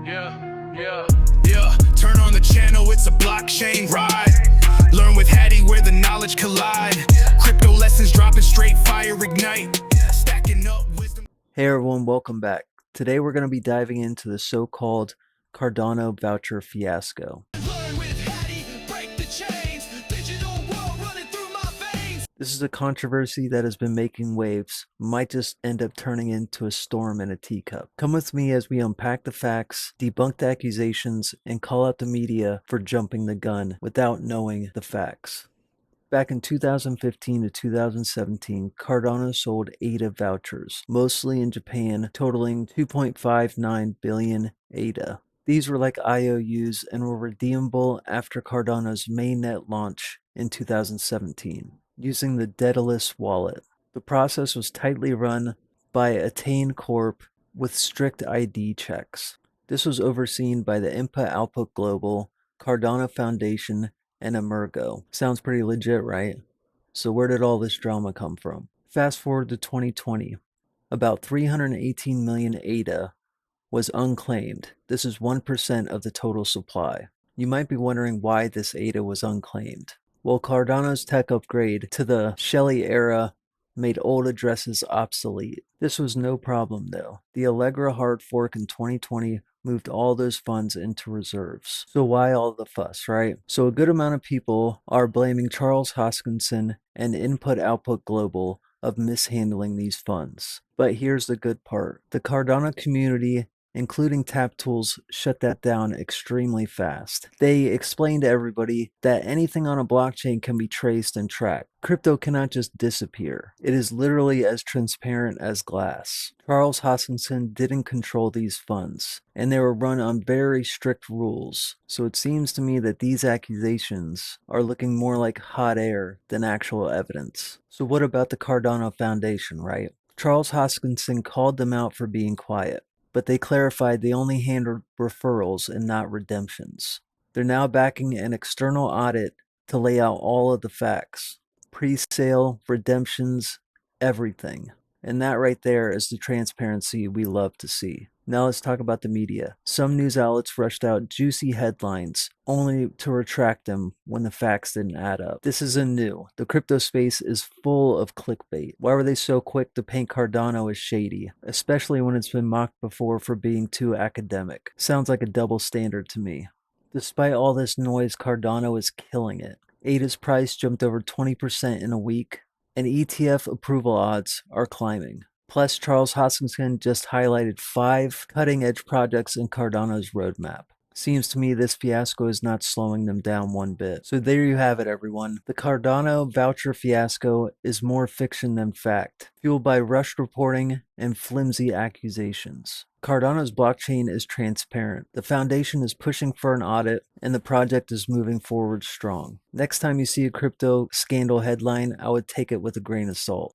Yeah, turn on the channel, it's a blockchain ride. Learn with Hatty where the knowledge collide. Crypto lessons dropping straight fire ignite. Stacking up wisdom. Hey everyone, welcome back. Today we're going to be diving into the so-called Cardano Voucher Fiasco. Learn with Hatty, break the chains. Digital world running through my veins. This is a controversy that has been making waves, might just end up turning into a storm in a teacup. Come with me as we unpack the facts, debunk the accusations, and call out the media for jumping the gun without knowing the facts. Back in 2015 to 2017, Cardano sold ADA vouchers, mostly in Japan, totaling 2.59 billion ADA. These were like IOUs and were redeemable after Cardano's mainnet launch in 2017, using the Daedalus wallet. The process was tightly run by Attain Corp with strict ID checks. This was overseen by the Input-Output Global, Cardano Foundation, and Emergo. Sounds pretty legit, right? So where did all this drama come from? Fast forward to 2020. About 318 million ADA was unclaimed. This is 1% of the total supply. You might be wondering why this ADA was unclaimed. Well, Cardano's tech upgrade to the Shelley era made old addresses obsolete. This was no problem though. The Allegra hard fork in 2020 moved all those funds into reserves. So why all the fuss, right? So a good amount of people are blaming Charles Hoskinson and Input-Output Global of mishandling these funds. But here's the good part. The Cardano community, including Tap Tools, shut that down extremely fast. They explained to everybody that anything on a blockchain can be traced and tracked. Crypto cannot just disappear. It is literally as transparent as glass. Charles Hoskinson didn't control these funds, and they were run on very strict rules. So it seems to me that these accusations are looking more like hot air than actual evidence. So what about the Cardano Foundation, right? Charles Hoskinson called them out for being quiet, but they clarified they only handled referrals and not redemptions. They're now backing an external audit to lay out all of the facts. Pre-sale, redemptions, everything. And that right there is the transparency we love to see. Now let's talk about the media. Some news outlets rushed out juicy headlines, only to retract them when the facts didn't add up. This isn't new. The crypto space is full of clickbait. Why were they so quick to paint Cardano as shady, especially when it's been mocked before for being too academic? Sounds like a double standard to me. Despite all this noise, Cardano is killing it. ADA's price jumped over 20% in a week, and ETF approval odds are climbing. Plus, Charles Hoskinson just highlighted 5 cutting-edge projects in Cardano's roadmap. Seems to me this fiasco is not slowing them down one bit. So there you have it, everyone. The Cardano Voucher Fiasco is more fiction than fact, fueled by rushed reporting and flimsy accusations. Cardano's blockchain is transparent. The foundation is pushing for an audit, and the project is moving forward strong. Next time you see a crypto scandal headline, I would take it with a grain of salt.